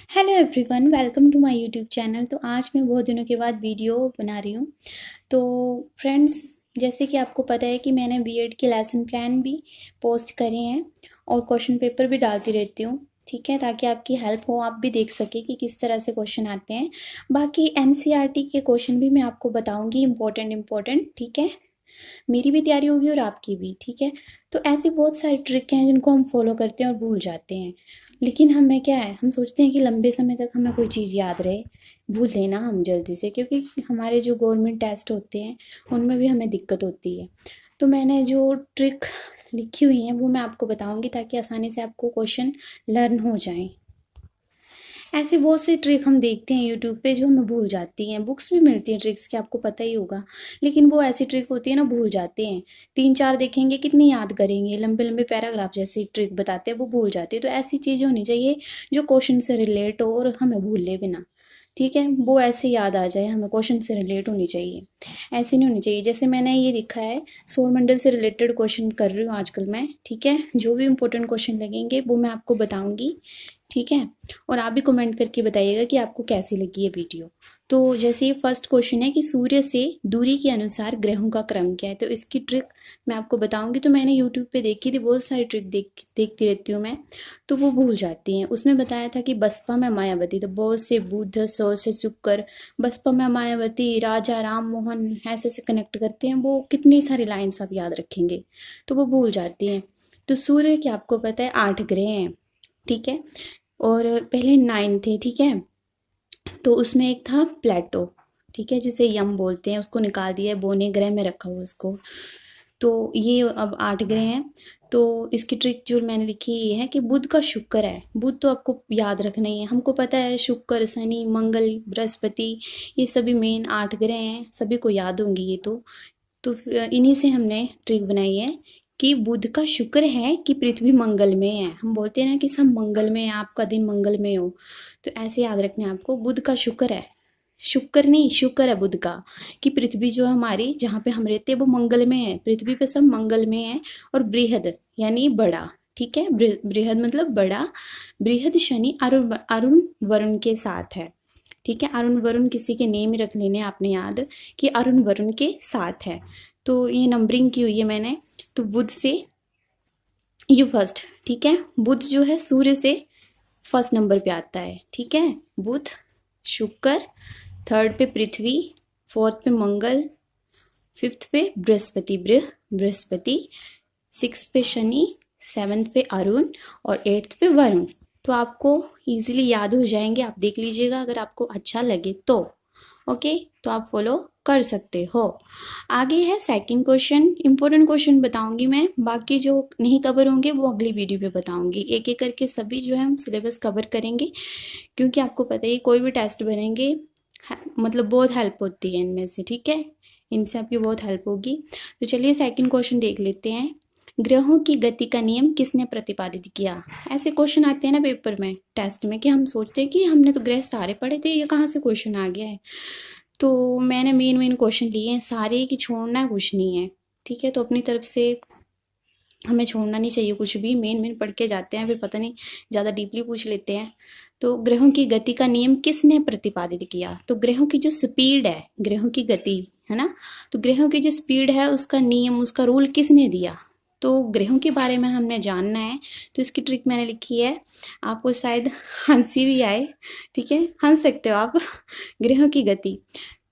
Hello everyone, welcome to my YouTube channel. तो आज मैं बहुत दिनों के बाद वीडियो बना रही हूँ। तो फ्रेंड्स, जैसे कि आपको पता है कि मैंने बीएड के लेसन प्लान भी पोस्ट करे हैं और क्वेश्चन पेपर भी डालती रहती हूँ, ठीक है, ताकि आपकी हेल्प हो, आप भी देख सके कि किस तरह से क्वेश्चन आते हैं। बाकी एनसीईआरटी के क्वेश्चन भी मैं आपको बताऊँगी, इम्पोर्टेंट, ठीक है। मेरी भी तैयारी होगी और आपकी भी, ठीक है। तो ऐसी बहुत सारी ट्रिक हैं जिनको हम फॉलो करते हैं और भूल जाते हैं। लेकिन हमें क्या है, हम सोचते हैं कि लंबे समय तक हमें कोई चीज़ याद रहे, भूल लेना हम जल्दी से, क्योंकि हमारे जो गवर्नमेंट टेस्ट होते हैं उनमें भी हमें दिक्कत होती है। तो मैंने जो ट्रिक लिखी हुई हैं वो मैं आपको बताऊंगी, ताकि आसानी से आपको क्वेश्चन लर्न हो जाएं। ऐसे बहुत से ट्रिक हम देखते हैं यूट्यूब पे जो हमें भूल जाती हैं। बुक्स भी मिलती हैं ट्रिक्स की, आपको पता ही होगा, लेकिन वो ऐसी ट्रिक होती है ना, भूल जाते हैं। 3-4 देखेंगे, कितनी याद करेंगे, लंबे लंबे पैराग्राफ जैसी ट्रिक बताते हैं, वो भूल जाते हैं। तो ऐसी चीज़ें होनी चाहिए जो क्वेश्चन से रिलेट हो और हमें भूले बिना, ठीक है, वो ऐसे याद आ जाए, हमें क्वेश्चन से रिलेट होनी चाहिए, ऐसी नहीं होनी चाहिए। जैसे मैंने ये लिखा है, सौरमंडल से रिलेटेड क्वेश्चन कर रही हूँ आजकल मैं, ठीक है। जो भी इंपॉर्टेंट क्वेश्चन लगेंगे वो मैं आपको बताऊंगी, ठीक है। और आप भी कमेंट करके बताइएगा कि आपको कैसी लगी ये वीडियो। तो जैसे ये फर्स्ट क्वेश्चन है कि सूर्य से दूरी के अनुसार ग्रहों का क्रम क्या है, तो इसकी ट्रिक मैं आपको बताऊंगी। तो मैंने यूट्यूब पे देखी थी, बहुत सारी ट्रिक देखती रहती हूँ मैं, तो वो भूल जाती हैं। उसमें बताया था कि बसपा में मायावती, तो ब से बुध, स से शुक्र, बसपा में मायावती, राजा राम मोहन, ऐसे से कनेक्ट करते हैं। वो कितनी सारी लाइन्स आप याद रखेंगे, तो वो भूल जाती हैं। तो सूर्य के आपको पता है 8 ग्रह हैं, ठीक है, और पहले 9 थे, ठीक है। तो उसमें एक था प्लेटो, ठीक है, जिसे यम बोलते हैं, उसको निकाल दिया है, बोने ग्रह में रखा हुआ उसको। तो ये अब 8 ग्रह हैं। तो इसकी ट्रिक जो मैंने लिखी ये है कि बुध का शुक्र है, बुध तो आपको याद रखना ही है, हमको पता है शुक्र, शनि, मंगल, बृहस्पति, ये सभी मेन 8 ग्रह हैं, सभी को याद होंगी ये तो इन्हीं से हमने ट्रिक बनाई है कि बुध का शुक्र है कि पृथ्वी मंगल में है। हम बोलते हैं ना कि सब मंगल में है, आपका दिन मंगल में हो, तो ऐसे याद रखना है आपको, बुध का शुक्र है, शुक्र नहीं, शुक्र है बुध का, कि पृथ्वी जो है हमारी, जहाँ पे हम रहते हैं वो मंगल में है, पृथ्वी पे सब मंगल में है। और बृहद यानी बड़ा, ठीक है, बृहद मतलब बड़ा, बृहद शनि अरुण अरुण वरुण के साथ है, ठीक है। अरुण वरुण किसी के नेम ही रख लेने आपने याद, कि अरुण वरुण के साथ है। तो ये नंबरिंग की हुई है मैंने। तो बुध से ये फर्स्ट, ठीक है, बुध जो है सूर्य से फर्स्ट नंबर पे आता है, ठीक है। बुध, शुक्र, थर्ड पे पृथ्वी, फोर्थ पे मंगल, फिफ्थ पे बृहस्पति, बृहस्पति, सिक्स पे शनि, सेवन्थ पे अरुण और एट्थ पे वरुण। तो आपको इजीली याद हो जाएंगे, आप देख लीजिएगा अगर आपको अच्छा लगे तो, ओके, तो आप फॉलो कर सकते हो। आगे है सेकंड क्वेश्चन, इंपॉर्टेंट क्वेश्चन बताऊंगी मैं, बाकी जो नहीं कवर होंगे वो अगली वीडियो पे बताऊंगी। एक एक करके सभी जो है हम सिलेबस कवर करेंगे, क्योंकि आपको पता है कोई भी टेस्ट बनेंगे, मतलब बहुत हेल्प होती है इनमें से, ठीक है, इनसे आपकी बहुत हेल्प होगी। तो चलिए सेकंड क्वेश्चन देख लेते हैं। ग्रहों की गति का नियम किसने प्रतिपादित किया? ऐसे क्वेश्चन आते हैं ना पेपर में, टेस्ट में, कि हम सोचते हैं कि हमने तो ग्रह सारे पढ़े थे, ये कहाँ से क्वेश्चन आ गया है। तो मैंने मेन क्वेश्चन लिए हैं सारे, कि छोड़ना कुछ नहीं है, ठीक है। तो अपनी तरफ से हमें छोड़ना नहीं चाहिए कुछ भी, मेन पढ़ के जाते हैं, फिर पता नहीं ज़्यादा डीपली पूछ लेते हैं। तो ग्रहों की गति का नियम किसने प्रतिपादित किया? तो ग्रहों की जो स्पीड है, ग्रहों की गति है ना, तो ग्रहों की जो स्पीड है उसका नियम, उसका रूल किसने दिया? तो ग्रहों के बारे में हमने जानना है, तो इसकी ट्रिक मैंने लिखी है, आपको शायद हंसी भी आए, ठीक है, हंस सकते हो आप। ग्रहों की गति,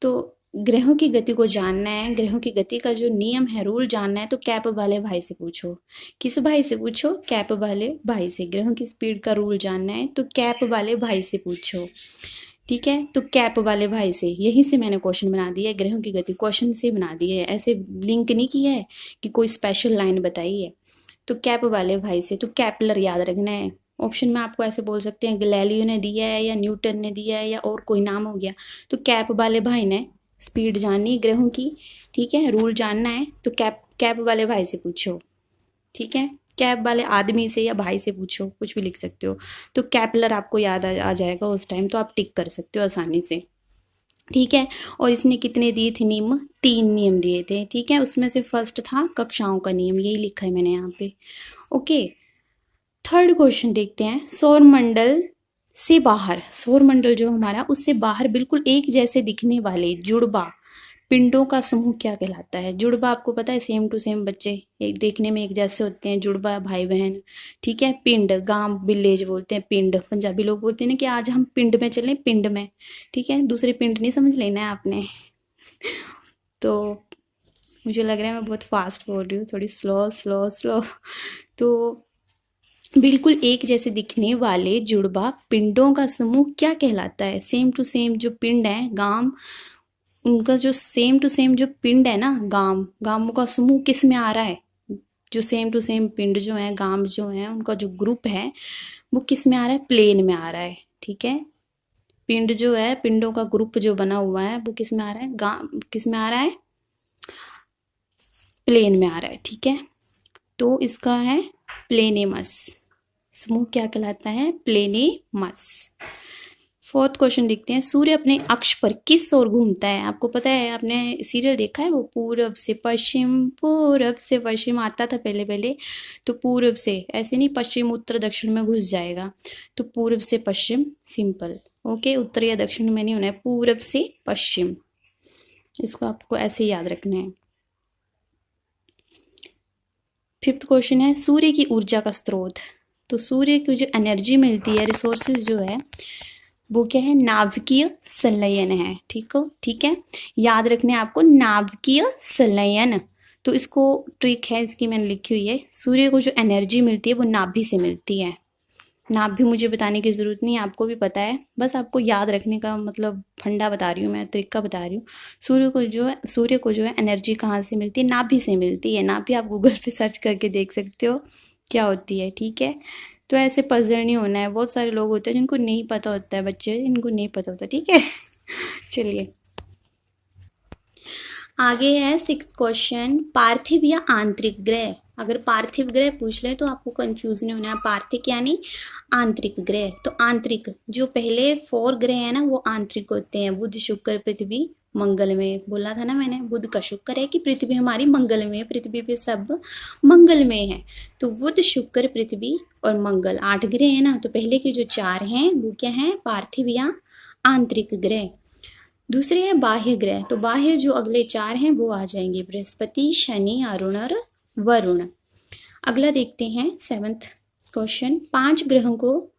तो ग्रहों की गति को जानना है, ग्रहों की गति का जो नियम है, रूल जानना है, तो कैप वाले भाई से पूछो। किस भाई से पूछो? कैप वाले भाई से। ग्रहों की स्पीड का रूल जानना है तो कैप वाले भाई से पूछो, ठीक है। तो कैप वाले भाई से, यहीं से मैंने क्वेश्चन बना दिया है, ग्रहों की गति क्वेश्चन से बना दिया है, ऐसे लिंक नहीं किया है कि कोई स्पेशल लाइन बताई है। तो कैप वाले भाई से, तो कैपलर याद रखना है। ऑप्शन में आपको ऐसे बोल सकते हैं, गैलीलियो ने दिया है या न्यूटन ने दिया है या और कोई नाम हो गया। तो कैप वाले भाई ने स्पीड जाननी है ग्रहों की, ठीक है, रूल जानना है, तो कैप वाले भाई से पूछो, ठीक है। कैप वाले आदमी से या भाई से पूछो, कुछ भी लिख सकते हो। तो कैपलर आपको याद आ जाएगा उस टाइम, तो आप टिक कर सकते हो आसानी से, ठीक है। और इसने कितने दिए थे नियम? 3 नियम दिए थे, ठीक है। उसमें से फर्स्ट था कक्षाओं का नियम, यही लिखा है मैंने यहाँ पे, ओके। थर्ड क्वेश्चन देखते हैं, सौर मंडल से बाहर, सौरमंडल जो हमारा उससे बाहर बिल्कुल एक जैसे दिखने वाले जुड़वा पिंडों का समूह क्या कहलाता है? जुड़वा आपको पता है, सेम टू सेम बच्चे एक देखने में एक जैसे होते हैं, जुड़वा भाई बहन, ठीक है। पिंड, गांव विलेज बोलते हैं पिंड, पंजाबी लोग बोलते हैं ना कि आज हम पिंड में चलें, पिंड में, ठीक है। दूसरे पिंड नहीं समझ लेना है आपने। तो मुझे लग रहा है मैं बहुत फास्ट बोल रही हूँ, थोड़ी स्लो स्लो स्लो। तो बिल्कुल एक जैसे दिखने वाले जुड़वा पिंडों का समूह क्या कहलाता है? सेम टू सेम जो पिंड है गांव, उनका जो सेम टू सेम जो पिंड है ना, गांवों का समूह किस में आ रहा है? जो सेम टू सेम पिंड जो है, गांव जो है, उनका जो ग्रुप है वो किस में आ रहा है? प्लेन में आ रहा है, ठीक है। पिंड जो है, पिंडों का ग्रुप जो बना हुआ है वो किस में आ रहा है? किस में आ रहा है? प्लेन में आ रहा है, ठीक है। तो इसका है प्लेनेमस। समूह क्या कहलाता है? प्लेनेमस। फोर्थ क्वेश्चन देखते हैं, सूर्य अपने अक्ष पर किस ओर घूमता है? आपको पता है, आपने सीरियल देखा है वो, पूरब से पश्चिम आता था पहले पहले। तो पूरब से ऐसे नहीं, पश्चिम उत्तर दक्षिण में घुस जाएगा। तो पूरब से पश्चिम, सिंपल, ओके। उत्तर या दक्षिण में नहीं होना है, पूरब से पश्चिम, इसको आपको ऐसे याद रखना है। फिफ्थ क्वेश्चन है, सूर्य की ऊर्जा का स्रोत। तो सूर्य को जो एनर्जी मिलती है, रिसोर्सेज जो है, वो क्या है? नाभिकीय संलयन है, ठीक है। याद रखने आपको, नाभिकीय संलयन। तो इसको ट्रिक है इसकी, मैंने लिखी हुई है। सूर्य को जो एनर्जी मिलती है वो नाभि से मिलती है। नाभि मुझे बताने की जरूरत नहीं है, आपको भी पता है, बस आपको याद रखने का मतलब फंडा बता रही हूँ मैं, तरीका बता रही हूँ। सूर्य को जो है एनर्जी कहाँ से मिलती है? नाभि से मिलती है। नाभि आप गूगल पे सर्च करके देख सकते हो क्या होती है, ठीक है। तो ऐसे पजल नहीं होना है, बहुत सारे लोग होते हैं जिनको नहीं पता होता है, बच्चे इनको नहीं पता होता, ठीक है। चलिए आगे है सिक्स्थ क्वेश्चन, पार्थिव या आंतरिक ग्रह। अगर पार्थिव ग्रह पूछ ले तो आपको कंफ्यूज नहीं होना है, पार्थिव यानी आंतरिक ग्रह। तो आंतरिक जो पहले 4 ग्रह है ना वो आंतरिक होते हैं, बुध शुक्र पृथ्वी मंगल में। बोला था ना मैंने, बुध का शुक्र है कि पृथ्वी हमारी मंगल में है, पृथ्वी पे सब मंगल में है। तो बुध शुक्र पृथ्वी और मंगल 8 ग्रह है ना। तो पहले के जो 4 हैं वो क्या है? पार्थिव या आंतरिक ग्रह। दूसरे है बाह्य ग्रह। तो बाह्य जो अगले 4 हैं वो आ जाएंगे बृहस्पति, शनि, अरुण और वरुण। अगला देखते हैं 7th क्वेश्चन, 5 ग्रहों को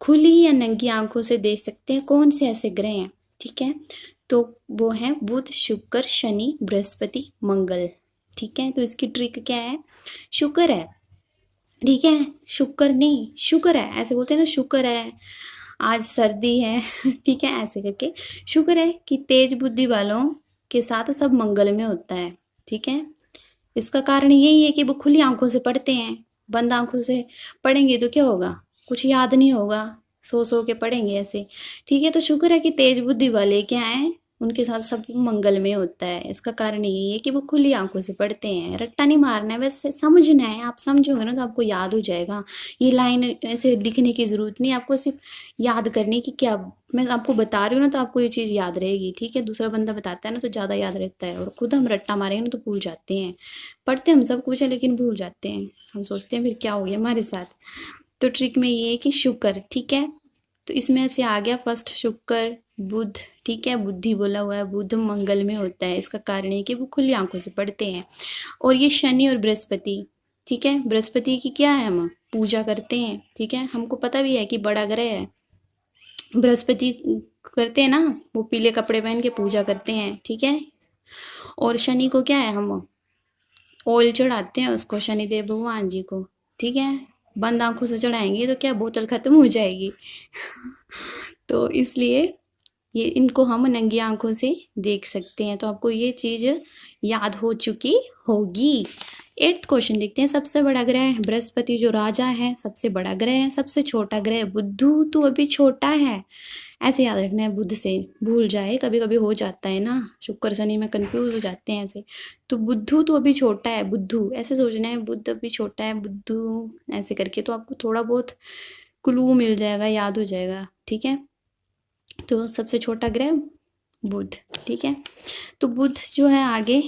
खुली या नंगी आंखों से देख सकते हैं, कौन से ऐसे ग्रह हैं? ठीक है, तो वो है बुध, शुक्र, शनि, बृहस्पति, मंगल। ठीक है, तो इसकी ट्रिक क्या है? शुक्र है, ठीक है, शुक्र नहीं शुक्र है, ऐसे बोलते हैं ना, शुक्र है आज सर्दी है। ठीक है, ऐसे करके शुक्र है कि तेज बुद्धि वालों के साथ सब मंगल में होता है। ठीक है, इसका कारण यही है कि वो खुली आंखों से पढ़ते हैं, बंद आंखों से पढ़ेंगे तो क्या होगा? कुछ याद नहीं होगा, सो के पढ़ेंगे ऐसे। ठीक है, तो शुक्र है कि तेज बुद्धि वाले क्या है, उनके साथ सब मंगल में होता है। इसका कारण यही है कि वो खुली आंखों से पढ़ते हैं। रट्टा नहीं मारना है, वैसे समझना है। आप समझोगे ना तो आपको याद हो जाएगा। ये लाइन ऐसे लिखने की ज़रूरत नहीं, आपको सिर्फ याद करने की। क्या मैं आपको बता रही हूँ ना तो आपको ये चीज़ याद रहेगी। ठीक है, दूसरा बंदा बताता है ना तो ज़्यादा याद रहता है, और खुद हम रट्टा मारेंगे ना तो भूल जाते हैं। पढ़ते हम सब कुछ है लेकिन भूल जाते हैं। हम सोचते हैं फिर क्या हो गया हमारे साथ। तो ट्रिक में ये है कि शुक्र, ठीक है, तो इसमें से आ गया फर्स्ट शुक्र, बुध। ठीक है, बुद्धि बोला हुआ है, बुध मंगल में होता है। इसका कारण है कि वो खुली आंखों से पढ़ते हैं। और ये शनि और बृहस्पति, ठीक है, बृहस्पति की क्या है, हम पूजा करते हैं। ठीक है, हमको पता भी है कि बड़ा ग्रह है, बृहस्पति करते हैं ना, वो पीले कपड़े पहन के पूजा करते हैं। ठीक है, और शनि को क्या है, हम ऑयल चढ़ाते हैं उसको, शनिदेव भगवान जी को। ठीक है, बंद आंखों से चढ़ाएंगे तो क्या बोतल खत्म हो जाएगी। तो इसलिए ये इनको हम नंगी आंखों से देख सकते हैं। तो आपको ये चीज़ याद हो चुकी होगी। 8th क्वेश्चन देखते हैं, सबसे बड़ा ग्रह बृहस्पति जो राजा है, सबसे बड़ा ग्रह है। सबसे छोटा ग्रह बुधू तो अभी छोटा है, ऐसे याद रखना है। बुध से भूल जाए, कभी कभी हो जाता है ना, शुक्र शनि में कंफ्यूज हो जाते हैं ऐसे। तो बुद्धू तो अभी छोटा है, बुद्धू ऐसे सोचना है, बुद्ध अभी छोटा है, बुद्धू ऐसे करके, तो आपको थोड़ा बहुत क्लू मिल जाएगा, याद हो जाएगा। ठीक है, तो सबसे छोटा ग्रह बुध। ठीक है, तो बुध जो है, आगे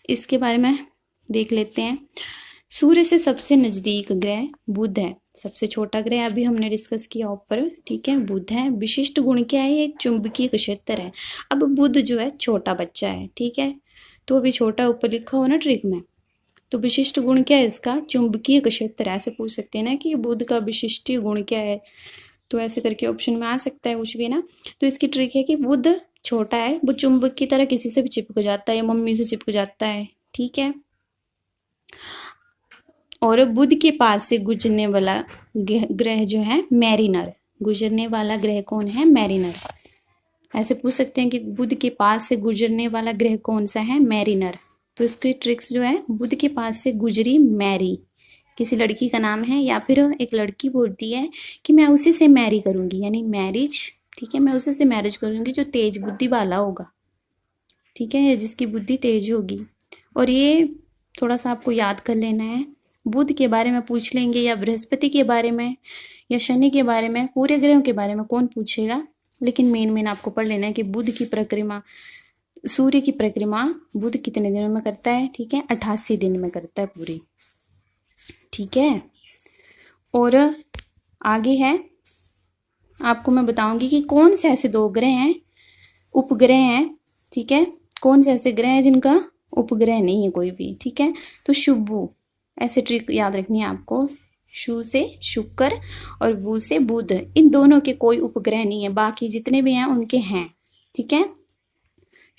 इसके बारे में देख लेते हैं। सूर्य से सबसे नज़दीक ग्रह बुध है, सबसे छोटा ग्रह अभी हमने डिस्कस किया ऊपर, ठीक है, बुध है। विशिष्ट गुण क्या है, एक चुंबकीय क्षेत्र है। अब बुध जो है छोटा बच्चा है, ठीक है, तो अभी छोटा ऊपर लिखा हो ना ट्रिक में, तो विशिष्ट गुण क्या है इसका, चुंबकीय क्षेत्र। ऐसे पूछ सकते हैं ना कि बुध का विशिष्ट गुण क्या है, तो ऐसे करके ऑप्शन में आ सकता है कुछ भी ना। तो इसकी ट्रिक है कि बुध छोटा है, वो चुंबक की तरह किसी से भी चिपक जाता है, मम्मी से चिपक जाता है, ठीक है। और बुध के पास से गुजरने वाला ग्रह जो है मैरिनर, गुजरने वाला ग्रह कौन है, मैरिनर। ऐसे पूछ सकते हैं कि बुध के पास से गुजरने वाला ग्रह कौन सा है, मैरिनर। तो इसकी ट्रिक्स जो है, बुध के पास से गुजरी मैरी, किसी लड़की का नाम है, या फिर एक लड़की बोलती है कि मैं उसी से मैरी करूंगी, यानी मैरिज, ठीक है, मैं उसी से मैरिज करूंगी जो तेज बुद्धि वाला होगा, ठीक है, जिसकी बुद्धि तेज होगी। और ये थोड़ा सा आपको याद कर लेना है, बुध के बारे में पूछ लेंगे या बृहस्पति के बारे में या शनि के बारे में, पूरे ग्रहों के बारे में कौन पूछेगा, लेकिन मेन आपको पढ़ लेना है कि बुध की परिक्रमा, सूर्य की परिक्रमा बुध कितने दिनों में करता है, ठीक है, 88 दिन में करता है पूरी, ठीक है। और आगे है, आपको मैं बताऊंगी कि कौन से ऐसे 2 ग्रह हैं, उपग्रह हैं, ठीक है, कौन से ऐसे ग्रह हैं जिनका उपग्रह नहीं है कोई भी, ठीक है। तो शुभ, ऐसे ट्रिक याद रखनी है आपको, शु से शुक्र और बु से बुध, इन दोनों के कोई उपग्रह नहीं है, बाकी जितने भी हैं उनके हैं, ठीक है।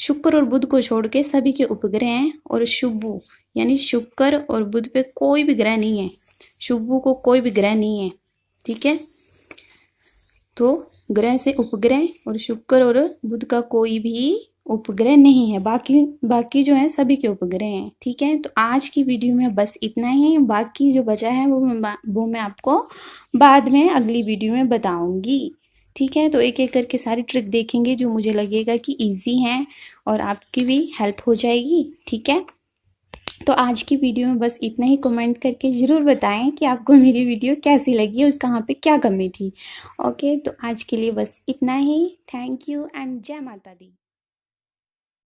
शुक्र और बुध को छोड़ के सभी के उपग्रह हैं, और शुभ यानी शुक्र और बुध पे कोई भी ग्रह नहीं है, शुभ को कोई भी ग्रह नहीं है, ठीक है। तो ग्रह से उपग्रह, और शुक्र और बुध का कोई भी उपग्रह नहीं है, बाकी जो है सभी के उपग्रह हैं, ठीक है। तो आज की वीडियो में बस इतना ही, बाकी जो बचा है वो मैं आपको बाद में अगली वीडियो में बताऊंगी, ठीक है। तो एक एक करके सारी ट्रिक देखेंगे जो मुझे लगेगा कि इजी हैं और आपकी भी हेल्प हो जाएगी, ठीक है। तो आज की वीडियो में बस इतना ही, कमेंट करके ज़रूर बताएं कि आपको मेरी वीडियो कैसी लगी और कहाँ पे क्या कमी थी। ओके, तो आज के लिए बस इतना ही। थैंक यू एंड जय माता दी।